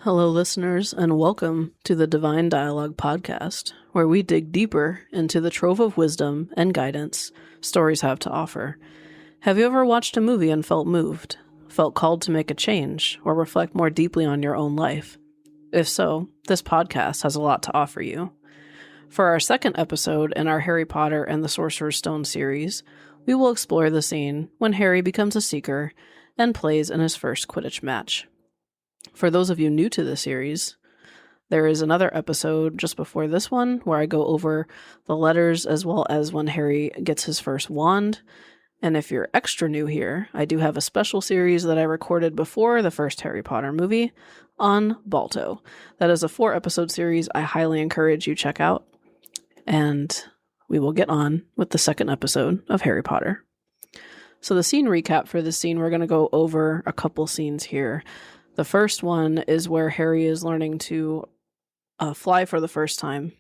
Hello, listeners, and welcome to the Divine Dialogue podcast, where we dig deeper into the trove of wisdom and guidance stories have to offer. Have you ever watched a movie and felt moved, felt called to make a change, or reflect more deeply on your own life? If so, this podcast has a lot to offer you. For our second episode in our Harry Potter and the Sorcerer's Stone series, we will explore the scene when Harry becomes a seeker and plays in his first Quidditch match. For those of you new to the series, there is another episode just before this one where I go over the letters as well as when Harry gets his first wand. And if you're extra new here, I do have a special series that I recorded before the first Harry Potter movie on Balto. That is a 4-episode series I highly encourage you check out. And we will get on with the second episode of Harry Potter. So the scene recap for this scene, we're going to go over a couple scenes here. The first one is where Harry is learning to fly for the first time.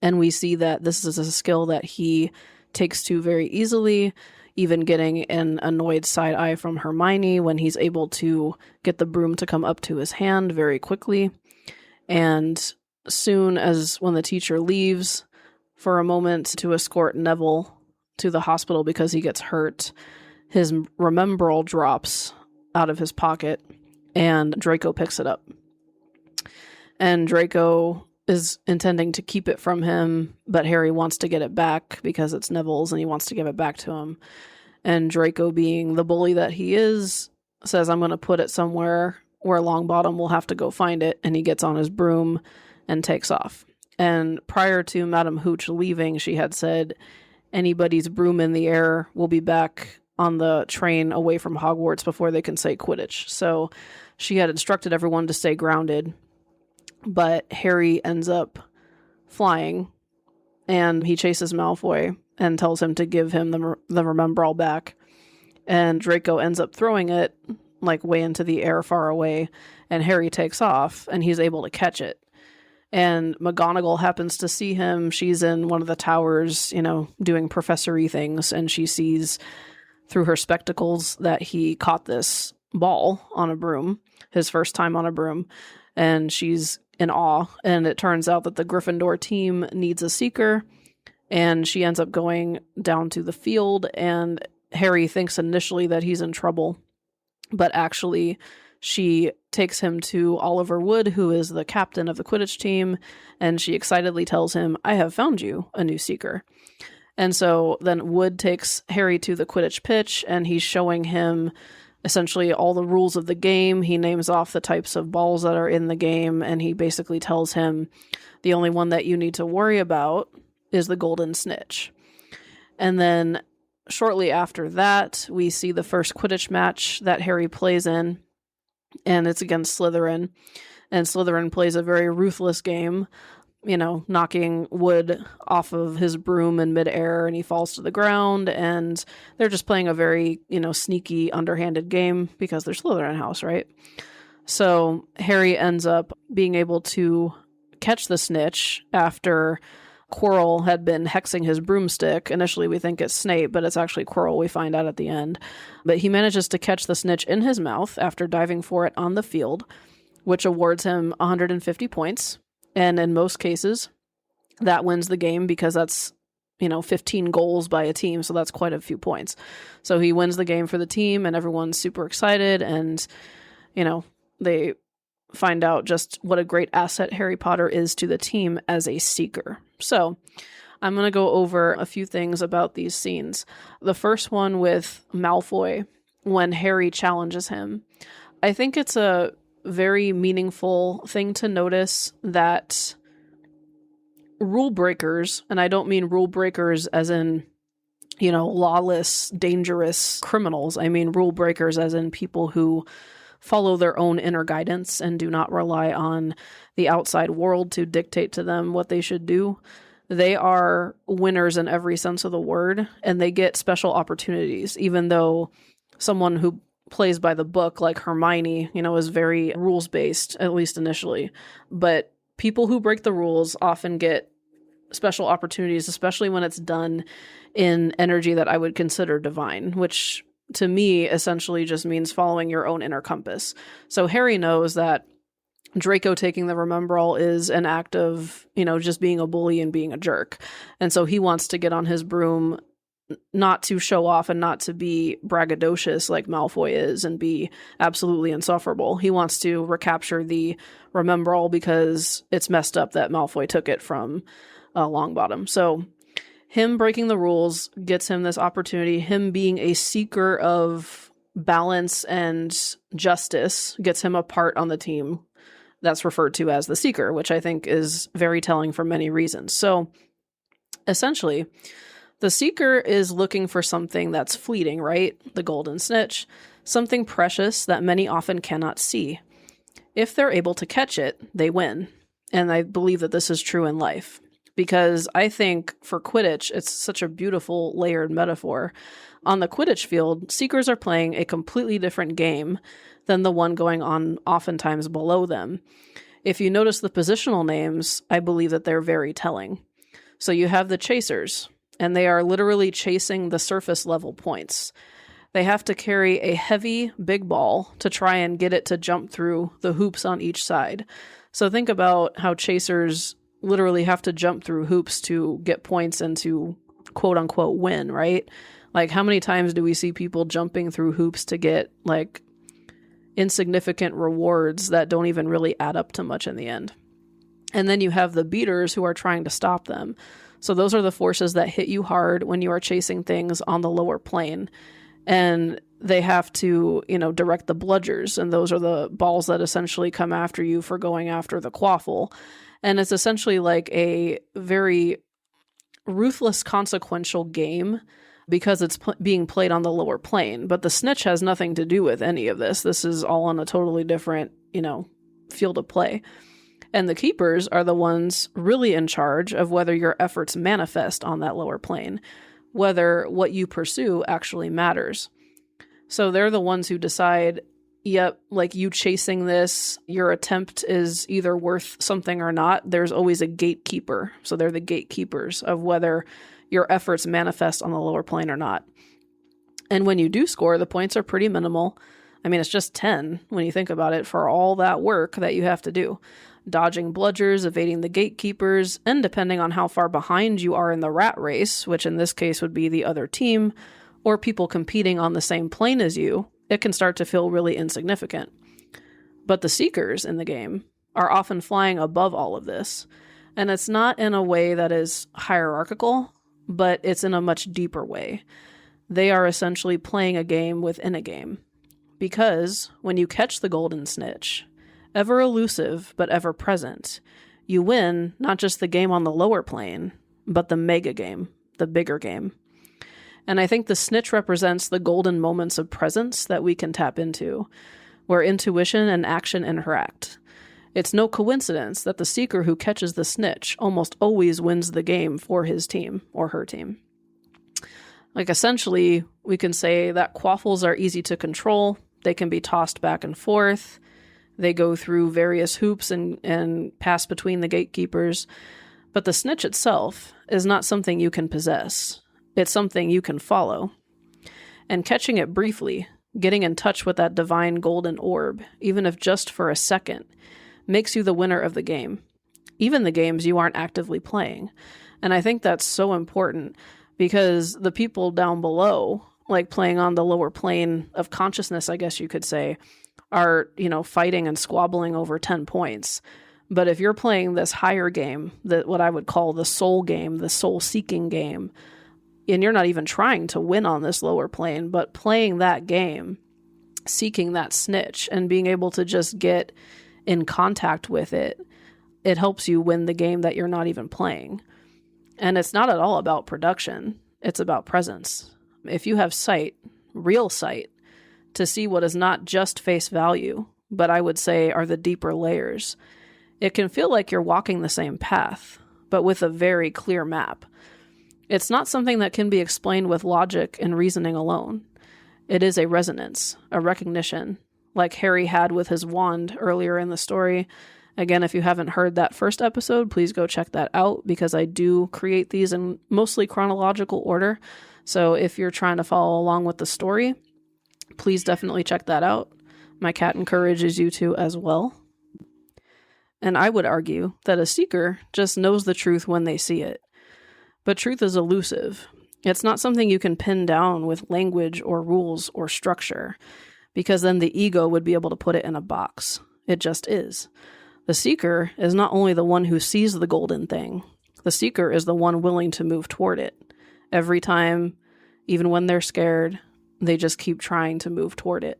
And we see that this is a skill that he takes to very easily, even getting an annoyed side eye from Hermione when he's able to get the broom to come up to his hand very quickly. And soon as when the teacher leaves for a moment to escort Neville to the hospital because he gets hurt, his Remembrall drops out of his pocket. And Draco picks it up. And Draco is intending to keep it from him, but Harry wants to get it back because it's Neville's and he wants to give it back to him. And Draco, being the bully that he is, says, I'm going to put it somewhere where Longbottom will have to go find it. And he gets on his broom and takes off. And prior to Madame Hooch leaving, she had said, anybody's broom in the air will be back on the train away from Hogwarts before they can say Quidditch. So she had instructed everyone to stay grounded, but Harry ends up flying and he chases Malfoy and tells him to give him the Remembrall back. And Draco ends up throwing it like way into the air far away, and Harry takes off and he's able to catch it. And McGonagall happens to see him. She's in one of the towers, doing professor-y things, and she sees through her spectacles that he caught this ball on a broom, his first time on a broom, and she's in awe. And it turns out that the Gryffindor team needs a seeker, and she ends up going down to the field, and Harry thinks initially that he's in trouble, but actually she takes him to Oliver Wood, who is the captain of the Quidditch team, and she excitedly tells him, I have found you a new seeker. And so then Wood takes Harry to the Quidditch pitch, and he's showing him essentially all the rules of the game. He names off the types of balls that are in the game, and he basically tells him the only one that you need to worry about is the Golden Snitch. And then shortly after that, we see the first Quidditch match that Harry plays in, and it's against Slytherin. And Slytherin plays a very ruthless game, knocking Wood off of his broom in midair, and he falls to the ground, and they're just playing a very, sneaky, underhanded game because they're Slytherin house, right? So Harry ends up being able to catch the snitch after Quirrell had been hexing his broomstick. Initially, we think it's Snape, but it's actually Quirrell, we find out at the end. But he manages to catch the snitch in his mouth after diving for it on the field, which awards him 150 points. And in most cases, that wins the game because that's, 15 goals by a team. So that's quite a few points. So he wins the game for the team and everyone's super excited. And, they find out just what a great asset Harry Potter is to the team as a seeker. So I'm going to go over a few things about these scenes. The first one with Malfoy, when Harry challenges him. I think it's a very meaningful thing to notice that rule breakers, and I don't mean rule breakers as in, lawless, dangerous criminals. I mean rule breakers as in people who follow their own inner guidance and do not rely on the outside world to dictate to them what they should do. They are winners in every sense of the word, and they get special opportunities, even though someone who plays by the book like Hermione, is very rules-based, at least initially. But people who break the rules often get special opportunities, especially when it's done in energy that I would consider divine, which to me essentially just means following your own inner compass. So Harry knows that Draco taking the Remembrall is an act of, just being a bully and being a jerk. And so he wants to get on his broom, not to show off and not to be braggadocious like Malfoy is and be absolutely insufferable. He wants to recapture the Remembrall because it's messed up that Malfoy took it from Longbottom. So him breaking the rules gets him this opportunity. Him being a seeker of balance and justice gets him a part on the team that's referred to as the Seeker, which I think is very telling for many reasons. So essentially, the Seeker is looking for something that's fleeting, right? The Golden Snitch, something precious that many often cannot see. If they're able to catch it, they win. And I believe that this is true in life, because I think for Quidditch, it's such a beautiful layered metaphor. On the Quidditch field, Seekers are playing a completely different game than the one going on oftentimes below them. If you notice the positional names, I believe that they're very telling. So you have the Chasers, and they are literally chasing the surface level points. They have to carry a heavy, big ball to try and get it to jump through the hoops on each side. So think about how Chasers literally have to jump through hoops to get points and to quote unquote win, right? Like, how many times do we see people jumping through hoops to get like insignificant rewards that don't even really add up to much in the end? And then you have the beaters who are trying to stop them. So those are the forces that hit you hard when you are chasing things on the lower plane. And they have to, direct the bludgers. And those are the balls that essentially come after you for going after the quaffle. And it's essentially like a very ruthless, consequential game because it's being played on the lower plane. But the Snitch has nothing to do with any of this. This is all on a totally different, field of play. And the keepers are the ones really in charge of whether your efforts manifest on that lower plane, whether what you pursue actually matters. So they're the ones who decide, yep, like you chasing this, your attempt is either worth something or not. There's always a gatekeeper. So they're the gatekeepers of whether your efforts manifest on the lower plane or not. And when you do score, the points are pretty minimal. I mean, it's just 10 when you think about it for all that work that you have to do. Dodging bludgers, evading the gatekeepers, and depending on how far behind you are in the rat race, which in this case would be the other team, or people competing on the same plane as you, it can start to feel really insignificant. But the Seekers in the game are often flying above all of this. And it's not in a way that is hierarchical, but it's in a much deeper way. They are essentially playing a game within a game. Because when you catch the Golden Snitch, ever elusive but ever present, you win not just the game on the lower plane, but the mega game, the bigger game. And I think the Snitch represents the golden moments of presence that we can tap into, where intuition and action interact. It's no coincidence that the Seeker who catches the Snitch almost always wins the game for his team or her team. Like, essentially, we can say that quaffles are easy to control. They can be tossed back and forth. They go through various hoops and pass between the gatekeepers. But the Snitch itself is not something you can possess. It's something you can follow. And catching it briefly, getting in touch with that divine golden orb, even if just for a second, makes you the winner of the game. Even the games you aren't actively playing. And I think that's so important because the people down below, like playing on the lower plane of consciousness, I guess you could say, are, fighting and squabbling over 10 points. But if you're playing this higher game, that what I would call the soul game, the soul-seeking game, and you're not even trying to win on this lower plane, but playing that game, seeking that Snitch, and being able to just get in contact with it, it helps you win the game that you're not even playing. And it's not at all about production. It's about presence. If you have sight, real sight, to see what is not just face value, but I would say are the deeper layers, it can feel like you're walking the same path, but with a very clear map. It's not something that can be explained with logic and reasoning alone. It is a resonance, a recognition, like Harry had with his wand earlier in the story. Again, if you haven't heard that first episode, please go check that out because I do create these in mostly chronological order. So if you're trying to follow along with the story, please definitely check that out. My cat encourages you to as well. And I would argue that a seeker just knows the truth when they see it. But truth is elusive. It's not something you can pin down with language or rules or structure, because then the ego would be able to put it in a box. It just is. The seeker is not only the one who sees the golden thing, the seeker is the one willing to move toward it. Every time, even when they're scared, they just keep trying to move toward it.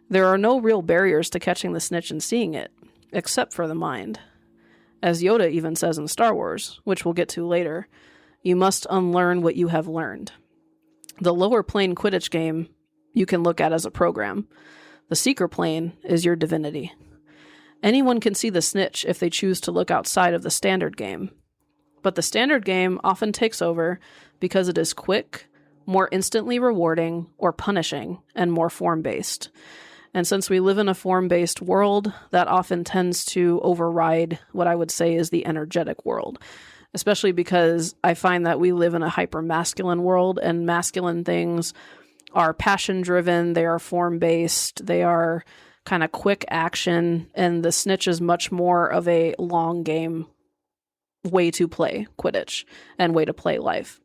There are no real barriers to catching the snitch and seeing it, except for the mind. As Yoda even says in Star Wars, which we'll get to later, you must unlearn what you have learned. The lower plane Quidditch game you can look at as a program. The seeker plane is your divinity. Anyone can see the snitch if they choose to look outside of the standard game. But the standard game often takes over because it is quick, more instantly rewarding or punishing, and more form-based. And since we live in a form-based world, that often tends to override what I would say is the energetic world, especially because I find that we live in a hyper-masculine world, and masculine things are passion-driven, they are form-based, they are kind of quick action, and the snitch is much more of a long game way to play Quidditch and way to play life.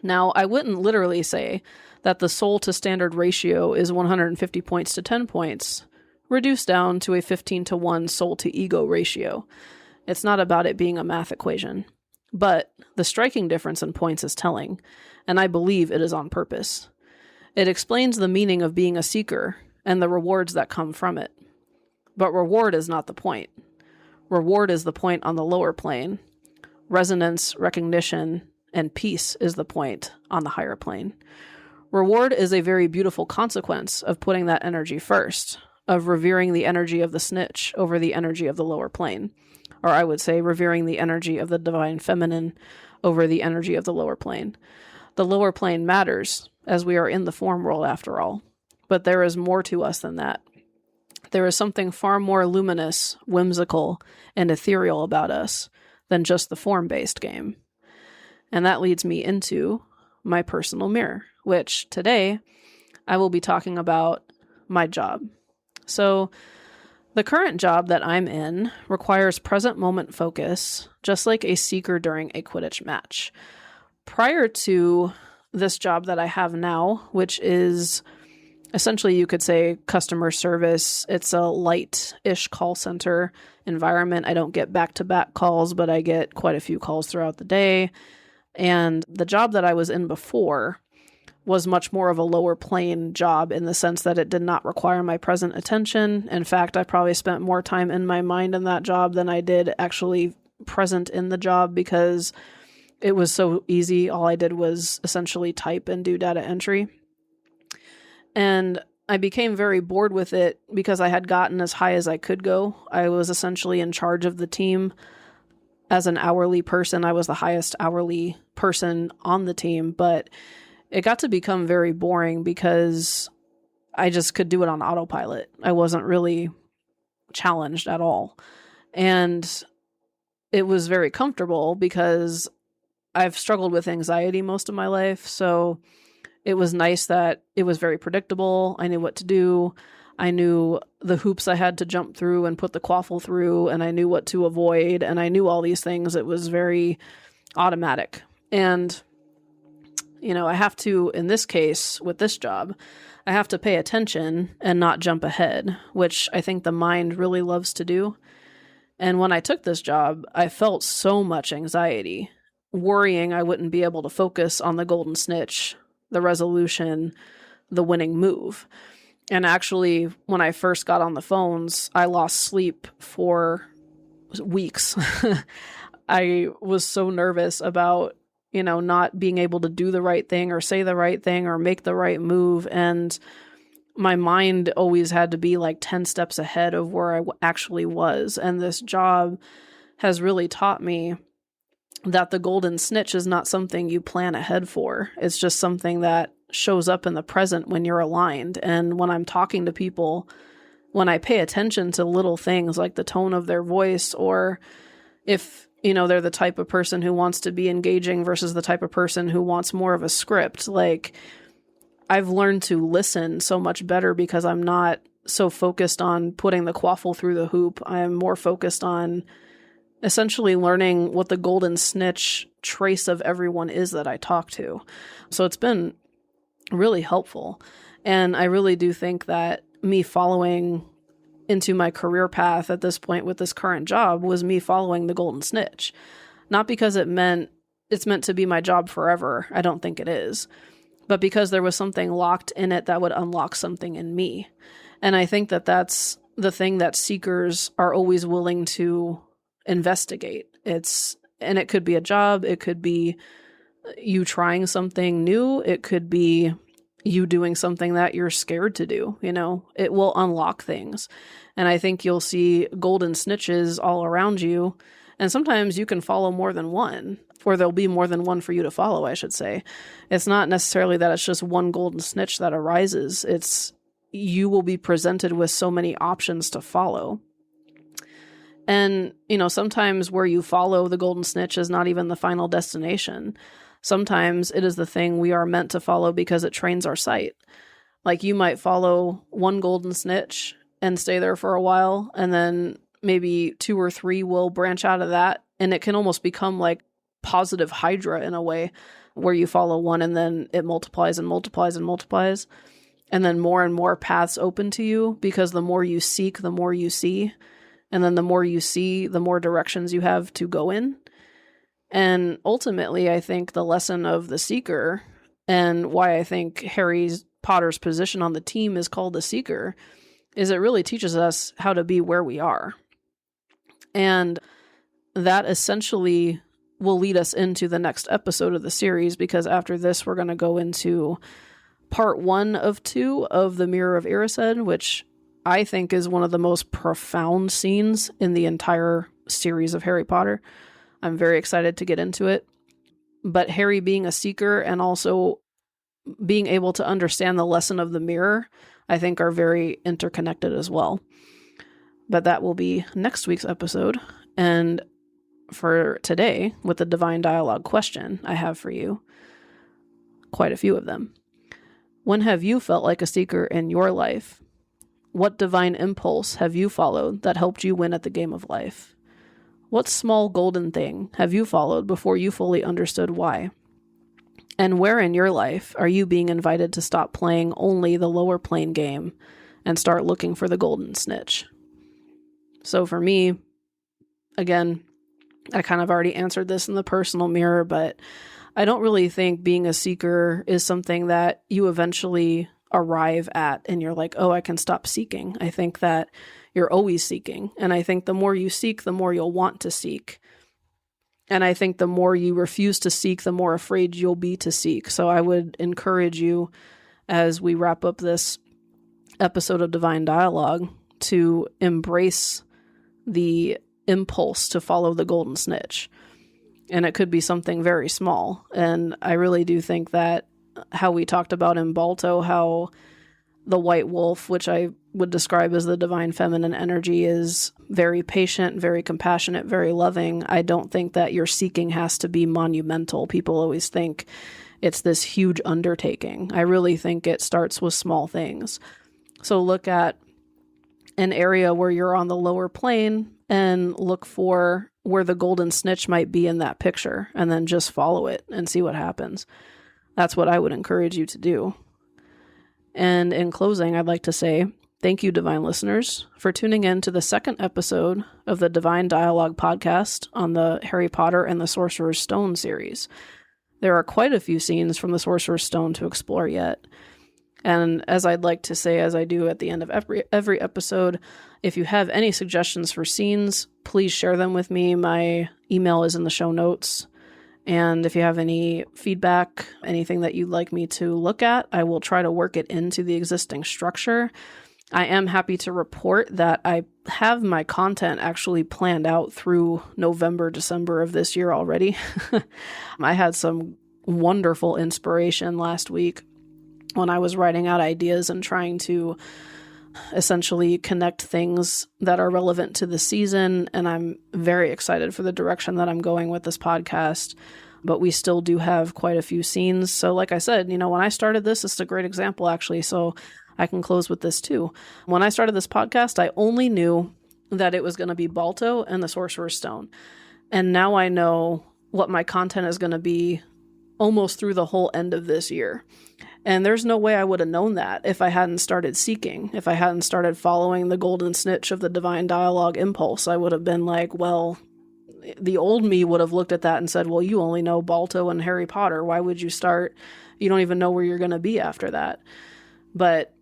Now, I wouldn't literally say that the soul to standard ratio is 150 points to 10 points, reduced down to a 15 to 1 soul to ego ratio. It's not about it being a math equation. But the striking difference in points is telling, and I believe it is on purpose. It explains the meaning of being a seeker and the rewards that come from it. But reward is not the point. Reward is the point on the lower plane. Resonance, recognition, and peace is the point on the higher plane. Reward is a very beautiful consequence of putting that energy first, of revering the energy of the snitch over the energy of the lower plane. Or I would say revering the energy of the divine feminine over the energy of the lower plane. The lower plane matters, as we are in the form world after all. But there is more to us than that. There is something far more luminous, whimsical, and ethereal about us than just the form-based game. And that leads me into my personal mirror, which today I will be talking about my job. So the current job that I'm in requires present moment focus, just like a seeker during a Quidditch match. Prior to this job that I have now, which is essentially, you could say, customer service. It's a light-ish call center environment. I don't get back-to-back calls, but I get quite a few calls throughout the day. And the job that I was in before was much more of a lower plane job in the sense that it did not require my present attention. In fact, I probably spent more time in my mind in that job than I did actually present in the job because it was so easy. All I did was essentially type and do data entry. And I became very bored with it because I had gotten as high as I could go. I was essentially in charge of the team. As an hourly person, I was the highest hourly person on the team, but it got to become very boring because I just could do it on autopilot. I wasn't really challenged at all. And it was very comfortable because I've struggled with anxiety most of my life, so it was nice that it was very predictable. I knew what to do. I knew the hoops I had to jump through and put the quaffle through, and I knew what to avoid, and I knew all these things. It was very automatic. And, you know, I have to, in this case, with this job, I have to pay attention and not jump ahead, which I think the mind really loves to do. And when I took this job, I felt so much anxiety, worrying I wouldn't be able to focus on the Golden Snitch, the resolution, the winning move. And actually, when I first got on the phones, I lost sleep for weeks. I was so nervous about, you know, not being able to do the right thing or say the right thing or make the right move. And my mind always had to be like 10 steps ahead of where I actually was. And this job has really taught me that the Golden Snitch is not something you plan ahead for. It's just something that shows up in the present when you're aligned. And when I'm talking to people, when I pay attention to little things like the tone of their voice, or if, you know, they're the type of person who wants to be engaging versus the type of person who wants more of a script, like I've learned to listen so much better because I'm not so focused on putting the quaffle through the hoop. I am more focused on essentially learning what the Golden Snitch trace of everyone is that I talk to. So it's been really helpful. And I really do think that me following into my career path at this point with this current job was me following the Golden Snitch. Not because it's meant to be my job forever. I don't think it is. But because there was something locked in it that would unlock something in me. And I think that that's the thing that seekers are always willing to investigate. And it could be a job. It could be you trying something new. It could be you doing something that you're scared to do. It will unlock things. And I think you'll see golden snitches all around you. And sometimes you can follow more than one, or there'll be more than one for you to follow, I should say. It's not necessarily that it's just one golden snitch that arises. It's you will be presented with so many options to follow. And, sometimes where you follow the golden snitch is not even the final destination. Sometimes it is the thing we are meant to follow because it trains our sight. Like you might follow one golden snitch and stay there for a while, and then maybe 2 or 3 will branch out of that. And it can almost become like positive Hydra in a way, where you follow one and then it multiplies and multiplies and multiplies. And then more and more paths open to you, because the more you seek, the more you see. And then the more you see, the more directions you have to go in. And ultimately, I think the lesson of the Seeker, and why I think Harry Potter's position on the team is called the Seeker, is it really teaches us how to be where we are. And that essentially will lead us into the next episode of the series, because after this, we're going to go into part 1 of 2 of the Mirror of Erised, which I think is one of the most profound scenes in the entire series of Harry Potter. I'm very excited to get into it. But Harry being a seeker and also being able to understand the lesson of the mirror, I think are very interconnected as well. But that will be next week's episode. And for today, with the Divine Dialogue question I have for you, quite a few of them. When have you felt like a seeker in your life? What divine impulse have you followed that helped you win at the game of life? What small golden thing have you followed before you fully understood why? And where in your life are you being invited to stop playing only the lower plane game and start looking for the golden snitch? So for me, again, I kind of already answered this in the personal mirror, but I don't really think being a seeker is something that you eventually arrive at and you're like, oh, I can stop seeking. I think that you're always seeking. And I think the more you seek, the more you'll want to seek. And I think the more you refuse to seek, the more afraid you'll be to seek. So I would encourage you, as we wrap up this episode of Divine Dialogue, to embrace the impulse to follow the golden snitch. And it could be something very small. And I really do think that how we talked about in Balto, how the white wolf, which I would describe as the divine feminine energy, is very patient, very compassionate, very loving. I don't think that your seeking has to be monumental. People always think it's this huge undertaking. I really think it starts with small things. So look at an area where you're on the lower plane and look for where the golden snitch might be in that picture, and then just follow it and see what happens. That's what I would encourage you to do. And in closing, I'd like to say thank you, divine listeners, for tuning in to the second episode of the Divine Dialogue podcast on the Harry Potter and the Sorcerer's Stone series. There are quite a few scenes from the Sorcerer's Stone to explore yet. And as I'd like to say, as I do at the end of every episode, if you have any suggestions for scenes, please share them with me. My email is in the show notes. And if you have any feedback, anything that you'd like me to look at, I will try to work it into the existing structure. I am happy to report that I have my content actually planned out through November, December of this year already. I had some wonderful inspiration last week when I was writing out ideas and trying to essentially connect things that are relevant to the season. And I'm very excited for the direction that I'm going with this podcast. But we still do have quite a few scenes. So like I said, when I started this is a great example, actually. So I can close with this too. When I started this podcast, I only knew that it was going to be Balto and the Sorcerer's Stone. And now I know what my content is going to be almost through the whole end of this year. And there's no way I would have known that if I hadn't started seeking, if I hadn't started following the Golden Snitch of the Divine Dialogue impulse. I would have been like, well, the old me would have looked at that and said, well, you only know Balto and Harry Potter. Why would you start? You don't even know where you're going to be after that. But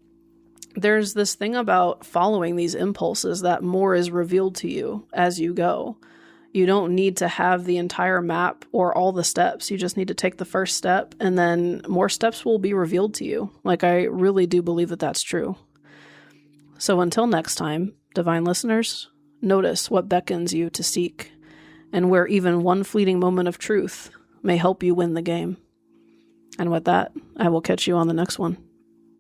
there's this thing about following these impulses that more is revealed to you as you go. You don't need to have the entire map or all the steps. You just need to take the first step, and then more steps will be revealed to you. Like, I really do believe that that's true. So until next time, divine listeners, notice what beckons you to seek, and where even one fleeting moment of truth may help you win the game. And with that, I will catch you on the next one.